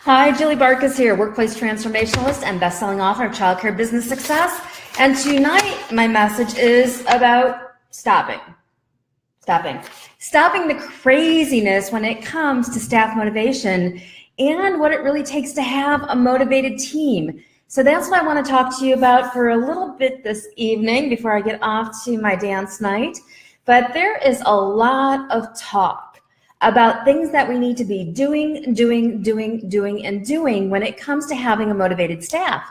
Hi, Julie Bartkus here, workplace transformationalist and best-selling author of Childcare Business Success. And tonight, my message is about stopping the craziness when it comes to staff motivation and what it really takes to have a motivated team. So that's what I want to talk to you about for a little bit this evening before I get off to my dance night. But there is a lot of talk about things that we need to be doing when it comes to having a motivated staff.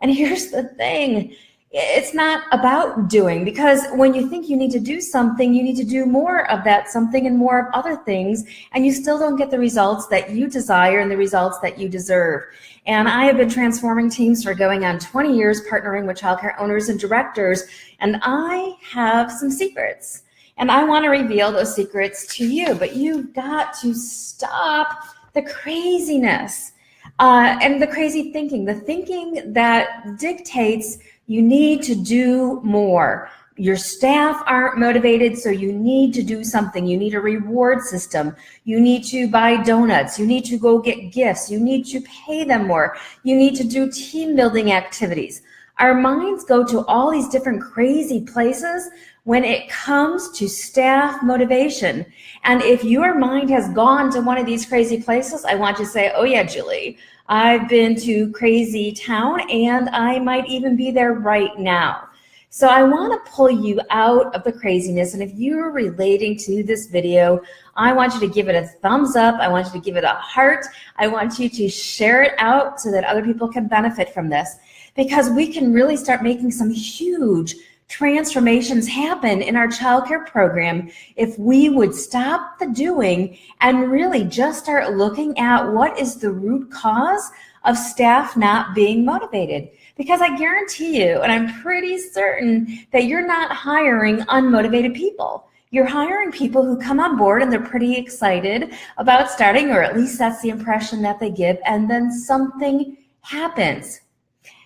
And here's the thing, it's not about doing, because when you think you need to do something, you need to do more of that something and more of other things, and you still don't get the results that you desire and the results that you deserve. And I have been transforming teams for going on 20 years, partnering with childcare owners and directors, and I have some secrets. And I want to reveal those secrets to you, but you've got to stop the craziness and the crazy thinking, the thinking that dictates you need to do more. Your staff aren't motivated, so you need to do something. You need a reward system. You need to buy donuts. You need to go get gifts. You need to pay them more. You need to do team building activities. Our minds go to all these different crazy places when it comes to staff motivation. And if your mind has gone to one of these crazy places, I want you to say, oh yeah, Julie, I've been to crazy town and I might even be there right now. So I want to pull you out of the craziness. And if you're relating to this video, I want you to give it a thumbs up. I want you to give it a heart. I want you to share it out so that other people can benefit from this, because we can really start making some huge transformations happen in our childcare program if we would stop the doing and really just start looking at what is the root cause of staff not being motivated. Because I guarantee you, and I'm pretty certain that you're not hiring unmotivated people. You're hiring people who come on board and they're pretty excited about starting, or at least that's the impression that they give, and then something happens.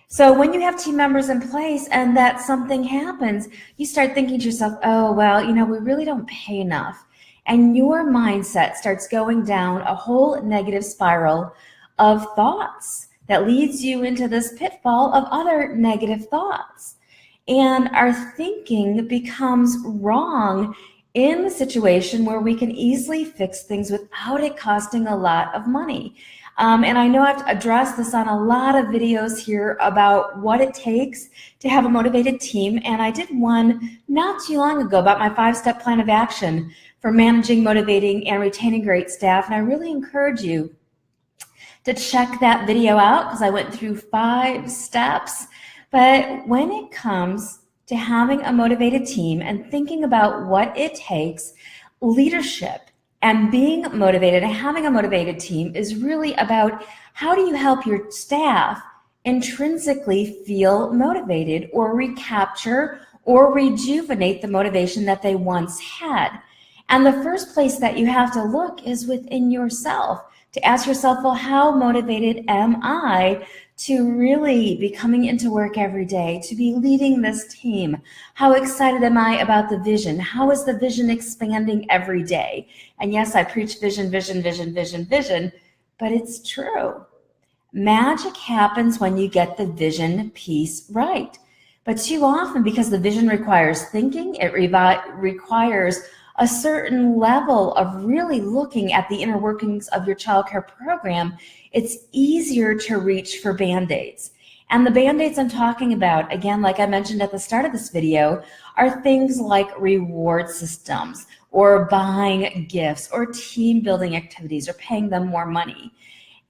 So when you have team members in place and that something happens, you start thinking to yourself, oh, well, we really don't pay enough. And your mindset starts going down a whole negative spiral of thoughts that leads you into this pitfall of other negative thoughts. And our thinking becomes wrong in the situation where we can easily fix things without it costing a lot of money. And I know I've addressed this on a lot of videos here about what it takes to have a motivated team. And I did one not too long ago about my 5-step plan of action for managing, motivating, and retaining great staff. And I really encourage you to check that video out, because I went through 5 steps. But when it comes to having a motivated team and thinking about what it takes, leadership and being motivated and having a motivated team is really about how do you help your staff intrinsically feel motivated or recapture or rejuvenate the motivation that they once had. And the first place that you have to look is within yourself, to ask yourself, well, how motivated am I to really be coming into work every day, to be leading this team? How excited am I about the vision? How is the vision expanding every day? And yes, I preach vision, vision, vision, vision, vision, but it's true. Magic happens when you get the vision piece right. But too often, because the vision requires thinking, it requires a certain level of really looking at the inner workings of your childcare program, it's easier to reach for Band-Aids. And the Band-Aids I'm talking about, again, like I mentioned at the start of this video, are things like reward systems or buying gifts or team building activities or paying them more money.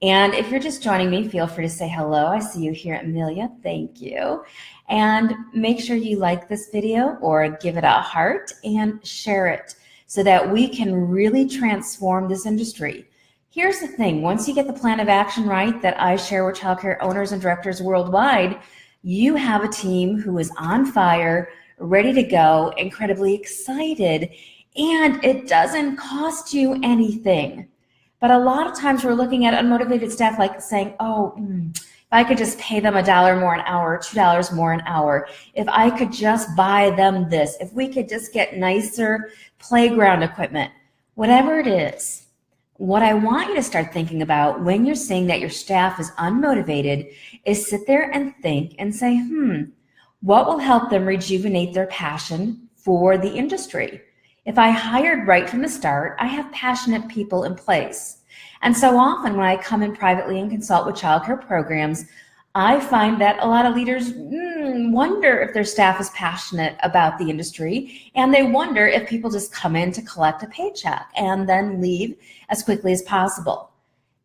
And if you're just joining me, feel free to say hello. I see you here, Amelia. Thank you. And make sure you like this video or give it a heart and share it so that we can really transform this industry. Here's the thing, once you get the plan of action right that I share with childcare owners and directors worldwide, you have a team who is on fire, ready to go, incredibly excited, and it doesn't cost you anything. But a lot of times we're looking at unmotivated staff like saying, oh, if I could just pay them $1 more an hour, $2 more an hour, if I could just buy them this, if we could just get nicer playground equipment, whatever it is, What I want you to start thinking about when you're seeing that your staff is unmotivated is sit there and think and say, what will help them rejuvenate their passion for the industry? If I hired right from the start, I have passionate people in place. And so often when I come in privately and consult with childcare programs, I find that a lot of leaders wonder if their staff is passionate about the industry, and they wonder if people just come in to collect a paycheck and then leave as quickly as possible.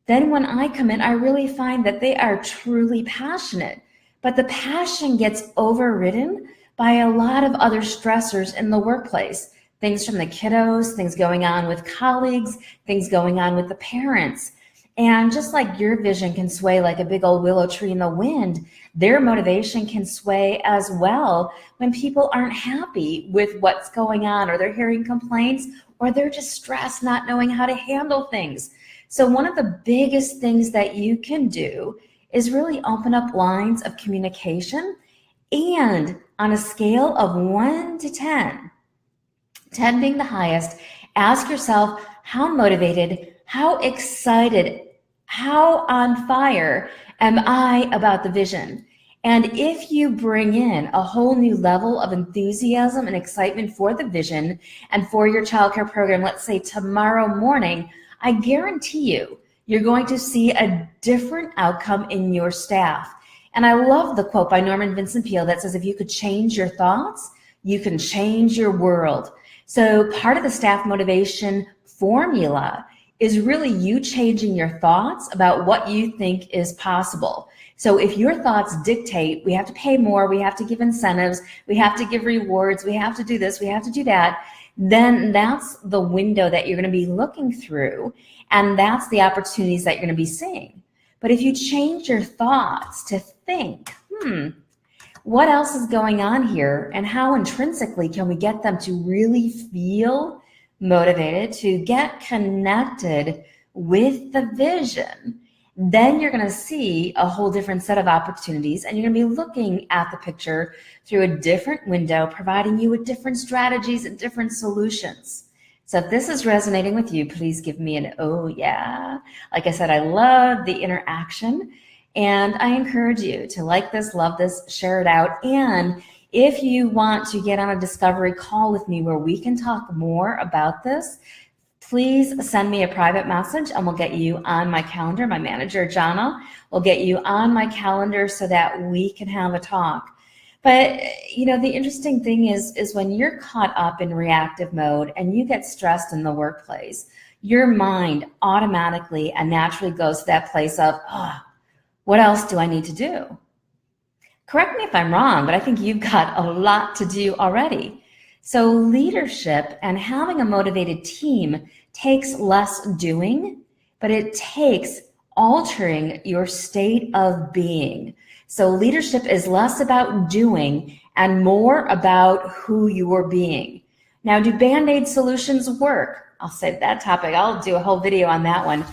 Then when I come in, I really find that they are truly passionate, but the passion gets overridden by a lot of other stressors in the workplace. Things from the kiddos, things going on with colleagues, things going on with the parents. And just like your vision can sway like a big old willow tree in the wind, their motivation can sway as well when people aren't happy with what's going on, or they're hearing complaints, or they're just stressed, not knowing how to handle things. So one of the biggest things that you can do is really open up lines of communication, and on a scale of 1 to 10, 10 being the highest, ask yourself, how motivated, how excited, how on fire am I about the vision? And if you bring in a whole new level of enthusiasm and excitement for the vision and for your childcare program, let's say tomorrow morning, I guarantee you're going to see a different outcome in your staff. And I love the quote by Norman Vincent Peale that says, if you could change your thoughts, you can change your world. So part of the staff motivation formula is really you changing your thoughts about what you think is possible. So if your thoughts dictate, we have to pay more, we have to give incentives, we have to give rewards, we have to do this, we have to do that, then that's the window that you're going to be looking through, and that's the opportunities that you're going to be seeing. But if you change your thoughts to think, what else is going on here, and how intrinsically can we get them to really feel motivated, to get connected with the vision, then you're going to see a whole different set of opportunities, and you're going to be looking at the picture through a different window, providing you with different strategies and different solutions. So if this is resonating with you, please give me an oh yeah. Like I said, I love the interaction, and I encourage you to like this, love this, share it out. And if you want to get on a discovery call with me where we can talk more about this, please send me a private message and we'll get you on my calendar. My manager, Jana, will get you on my calendar so that we can have a talk. But, the interesting thing is when you're caught up in reactive mode and you get stressed in the workplace, your mind automatically and naturally goes to that place of, what else do I need to do? Correct me if I'm wrong, but I think you've got a lot to do already. So leadership and having a motivated team takes less doing, but it takes altering your state of being. So leadership is less about doing and more about who you are being. Now, do Band-Aid solutions work? I'll save that topic. I'll do a whole video on that one.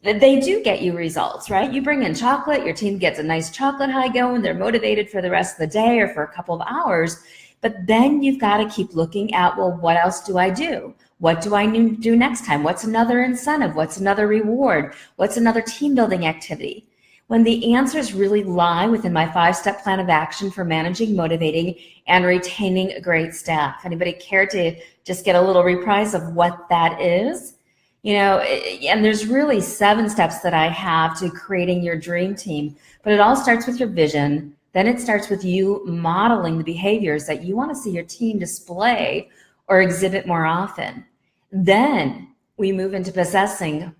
They do get you results, right? You bring in chocolate, your team gets a nice chocolate high going, they're motivated for the rest of the day or for a couple of hours, but then you've got to keep looking at, well, what else do I do? What do I do next time? What's another incentive? What's another reward? What's another team building activity? When the answers really lie within my 5-step plan of action for managing, motivating, and retaining a great staff. Anybody care to just get a little reprise of what that is? And there's really 7 steps that I have to creating your dream team, but it all starts with your vision. Then it starts with you modeling the behaviors that you want to see your team display or exhibit more often. Then we move into possessing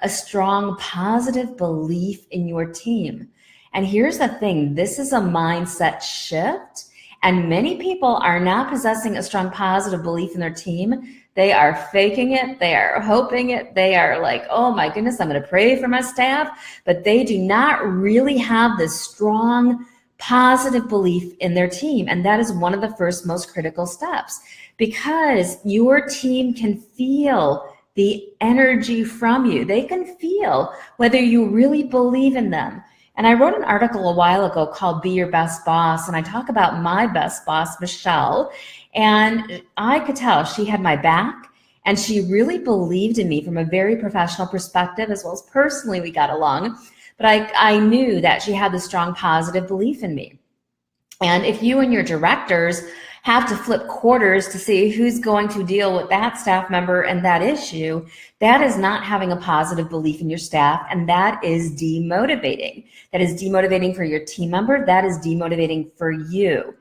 a strong positive belief in your team. And here's the thing, this is a mindset shift, and many people are not possessing a strong positive belief in their team. They are faking it. They are hoping it. They are like, oh my goodness, I'm going to pray for my staff. But they do not really have this strong, positive belief in their team. And that is one of the first most critical steps, because your team can feel the energy from you. They can feel whether you really believe in them. And I wrote an article a while ago called Be Your Best Boss. And I talk about my best boss, Michelle. And I could tell she had my back And she really believed in me from a very professional perspective, as well as personally we got along. But I knew that she had the strong positive belief in me. And if you and your directors have to flip quarters to see who's going to deal with that staff member and that issue, that is not having a positive belief in your staff, and that is demotivating. That is demotivating for your team member. That is demotivating for you.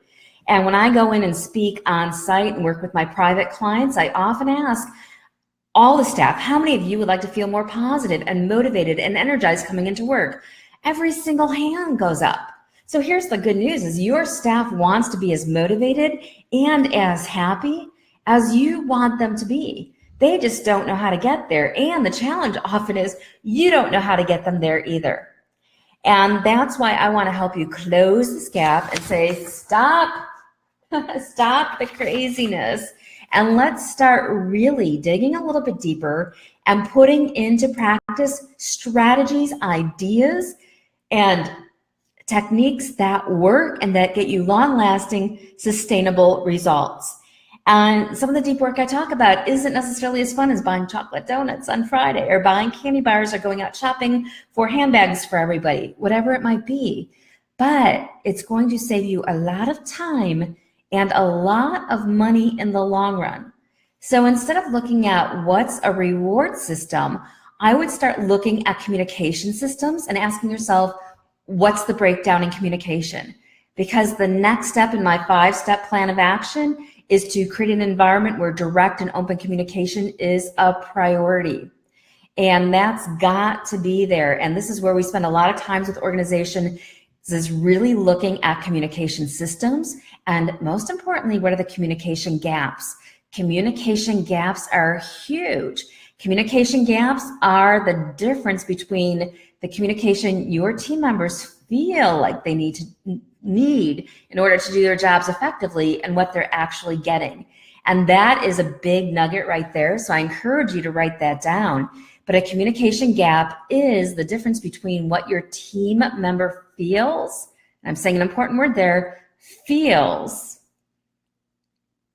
And when I go in and speak on site and work with my private clients, I often ask all the staff, how many of you would like to feel more positive and motivated and energized coming into work? Every single hand goes up. So here's the good news is your staff wants to be as motivated and as happy as you want them to be. They just don't know how to get there. And the challenge often is you don't know how to get them there either. And that's why I want to help you close this gap and say, stop, stop the craziness. And let's start really digging a little bit deeper and putting into practice strategies, ideas, and techniques that work and that get you long-lasting, sustainable results. And some of the deep work I talk about isn't necessarily as fun as buying chocolate donuts on Friday or buying candy bars or going out shopping for handbags for everybody, whatever it might be. But it's going to save you a lot of time and a lot of money in the long run. So instead of looking at what's a reward system, I would start looking at communication systems and asking yourself, what's the breakdown in communication? Because the next step in my 5-step plan of action is to create an environment where direct and open communication is a priority. And that's got to be there. And this is where we spend a lot of times with organization, is really looking at communication systems. And most importantly, what are the communication gaps? Communication gaps are huge. Communication gaps are the difference between the communication your team members feel like they need in order to do their jobs effectively and what they're actually getting. And that is a big nugget right there. So I encourage you to write that down. But a communication gap is the difference between what your team member feels, and I'm saying an important word there, feels,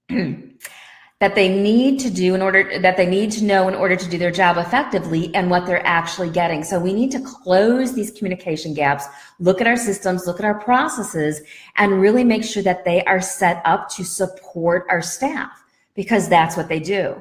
that they need to do that they need to know in order to do their job effectively, and what they're actually getting. So we need to close these communication gaps, look at our systems, look at our processes, and really make sure that they are set up to support our staff, because that's what they do.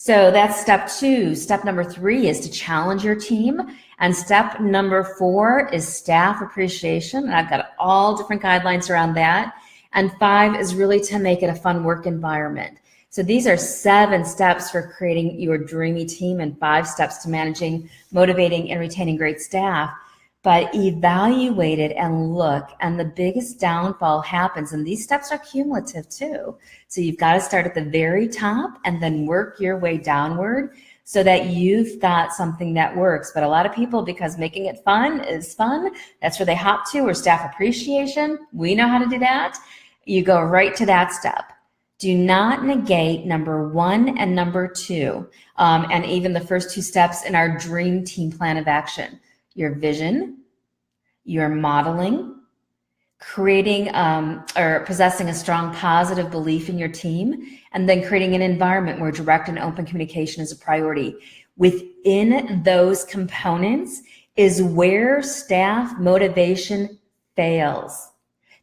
So that's step 2. Step number 3 is to challenge your team. And step number 4 is staff appreciation. And I've got all different guidelines around that. And 5 is really to make it a fun work environment. So these are 7 steps for creating your dreamy team and 5 steps to managing, motivating, and retaining great staff. But evaluate it and look, and the biggest downfall happens, and these steps are cumulative too. So you've got to start at the very top and then work your way downward so that you've got something that works. But a lot of people, because making it fun is fun, that's where they hop to, or staff appreciation. We know how to do that. You go right to that step. Do not negate number 1 and number 2, and even the first 2 steps in our dream team plan of action. Your vision, your modeling, creating or possessing a strong positive belief in your team, and then creating an environment where direct and open communication is a priority. Within those components is where staff motivation fails.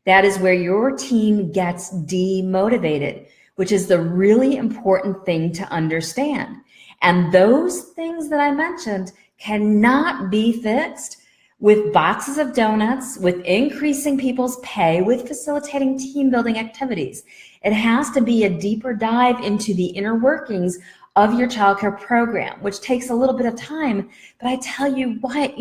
That is where your team gets demotivated, which is the really important thing to understand. And those things that I mentioned cannot be fixed with boxes of donuts, with increasing people's pay, with facilitating team building activities. It has to be a deeper dive into the inner workings of your childcare program, which takes a little bit of time. But I tell you what,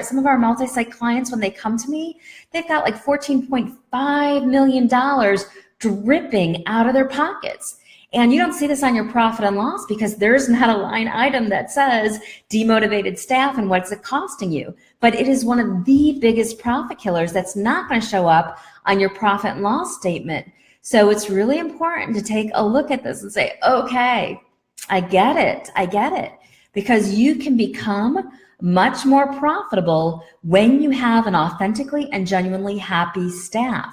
some of our multi-site clients, when they come to me, they've got like $14.5 million dripping out of their pockets. And you don't see this on your profit and loss because there's not a line item that says demotivated staff and what's it costing you. But it is one of the biggest profit killers that's not going to show up on your profit and loss statement. So it's really important to take a look at this and say, okay, I get it. Because you can become much more profitable when you have an authentically and genuinely happy staff,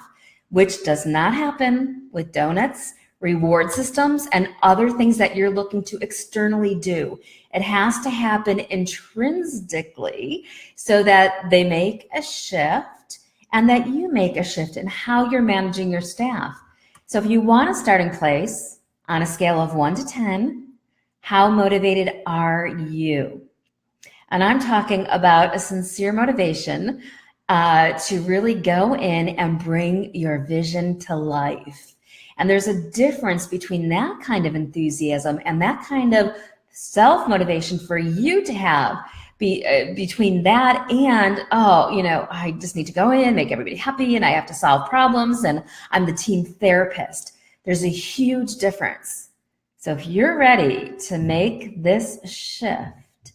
which does not happen with donuts, reward systems, and other things that you're looking to externally do. It has to happen intrinsically so that they make a shift and that you make a shift in how you're managing your staff. So if you want a starting place on a scale of 1 to 10, how motivated are you? And I'm talking about a sincere motivation to really go in and bring your vision to life. And there's a difference between that kind of enthusiasm and that kind of self-motivation for you to have between that and, I just need to go in, make everybody happy, and I have to solve problems, and I'm the team therapist. There's a huge difference. So if you're ready to make this shift,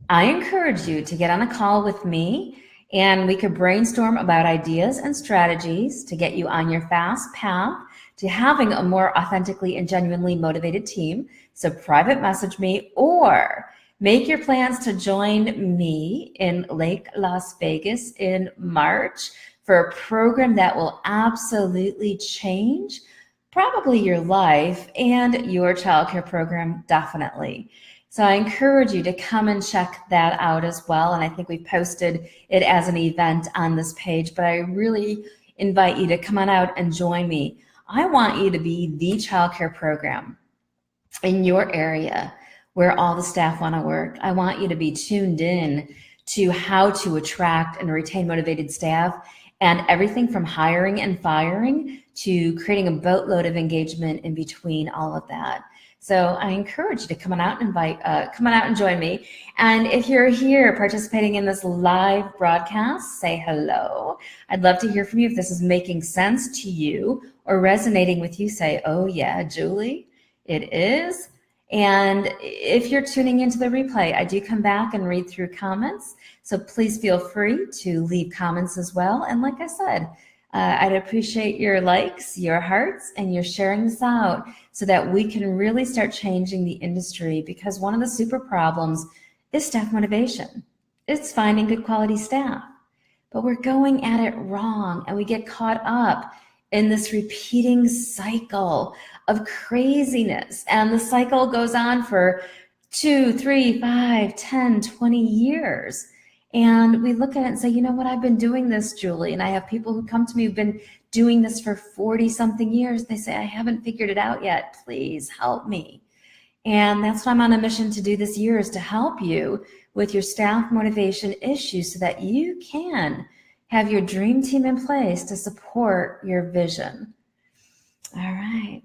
I encourage you to get on a call with me, and we could brainstorm about ideas and strategies to get you on your fast path to having a more authentically and genuinely motivated team. So private message me or make your plans to join me in Lake Las Vegas in March for a program that will absolutely change probably your life and your childcare program, definitely. So I encourage you to come and check that out as well. And I think we posted it as an event on this page, but I really invite you to come on out and join me. I want you to be the childcare program in your area where all the staff want to work. I want you to be tuned in to how to attract and retain motivated staff, and everything from hiring and firing to creating a boatload of engagement in between all of that. So I encourage you to come on out and join me. And if you're here participating in this live broadcast, say hello. I'd love to hear from you. If this is making sense to you or resonating with you, say, oh yeah, Julie, it is. And if you're tuning into the replay, I do come back and read through comments. So please feel free to leave comments as well. And like I said, I'd appreciate your likes, your hearts, and your sharing this out so that we can really start changing the industry, because one of the super problems is staff motivation. It's finding good quality staff, but we're going at it wrong, and we get caught up in this repeating cycle of craziness. And the cycle goes on for 2, 3, 5, 10, 20 years. And we look at it and say, you know what, I've been doing this, Julie. And I have people who come to me who've been doing this for 40 something years. They say, I haven't figured it out yet. Please help me. And that's what I'm on a mission to do this year, is to help you with your staff motivation issues so that you can have your dream team in place to support your vision. All right.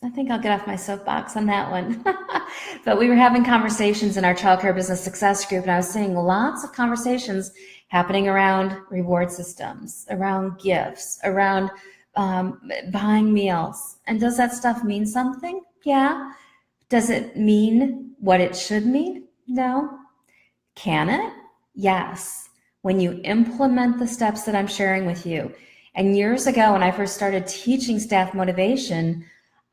I think I'll get off my soapbox on that one. But we were having conversations in our childcare business success group, and I was seeing lots of conversations happening around reward systems, around gifts, around buying meals. And does that stuff mean something? Yeah. Does it mean what it should mean? No. Can it? Yes. When you implement the steps that I'm sharing with you. And years ago, when I first started teaching staff motivation,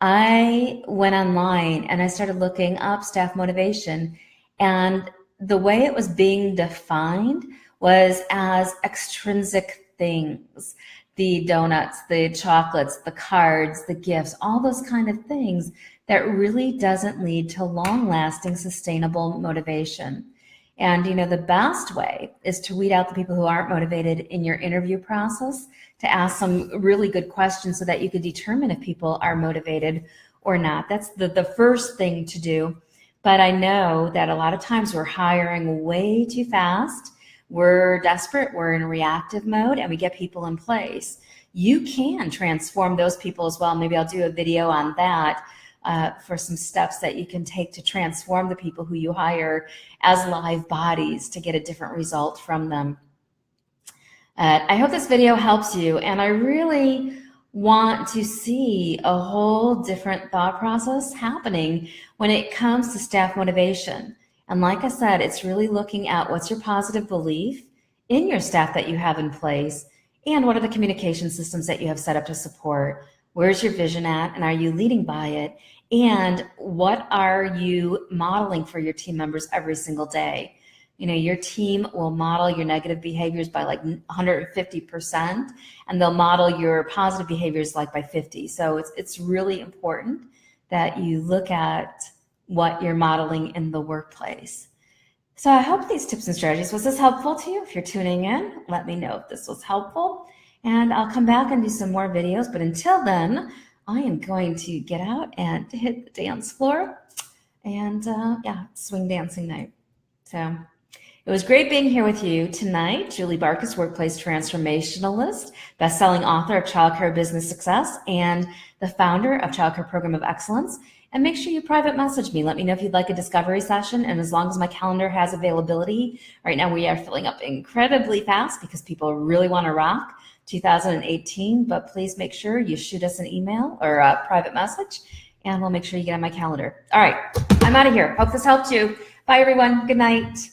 I went online and I started looking up staff motivation, and the way it was being defined was as extrinsic things, the donuts, the chocolates, the cards, the gifts, all those kind of things that really doesn't lead to long-lasting, sustainable motivation. And, the best way is to weed out the people who aren't motivated in your interview process, to ask some really good questions so that you could determine if people are motivated or not. That's the first thing to do. But I know that a lot of times we're hiring way too fast. We're desperate. We're in reactive mode, and we get people in place. You can transform those people as well. Maybe I'll do a video on that. For some steps that you can take to transform the people who you hire as live bodies to get a different result from them. I hope this video helps you, and I really want to see a whole different thought process happening when it comes to staff motivation. And like I said, it's really looking at what's your positive belief in your staff that you have in place, and what are the communication systems that you have set up to support. Where's your vision at, and are you leading by it? And what are you modeling for your team members every single day? your team will model your negative behaviors by like 150%, and they'll model your positive behaviors like by 50. So it's really important that you look at what you're modeling in the workplace. So I hope these tips and strategies, was this helpful to you? If you're tuning in, let me know if this was helpful, and I'll come back and do some more videos. But until then, I am going to get out and hit the dance floor, and swing dancing night. So it was great being here with you tonight. Julie Bartkus, workplace transformationalist, best-selling author of Childcare Business Success, and the founder of Childcare Program of Excellence. And make sure you private message me. Let me know if you'd like a discovery session. And as long as my calendar has availability, right now we are filling up incredibly fast because people really want to rock 2018. But please make sure you shoot us an email or a private message, and we'll make sure you get on my calendar. All right, I'm out of here. Hope this helped you. Bye, everyone. Good night.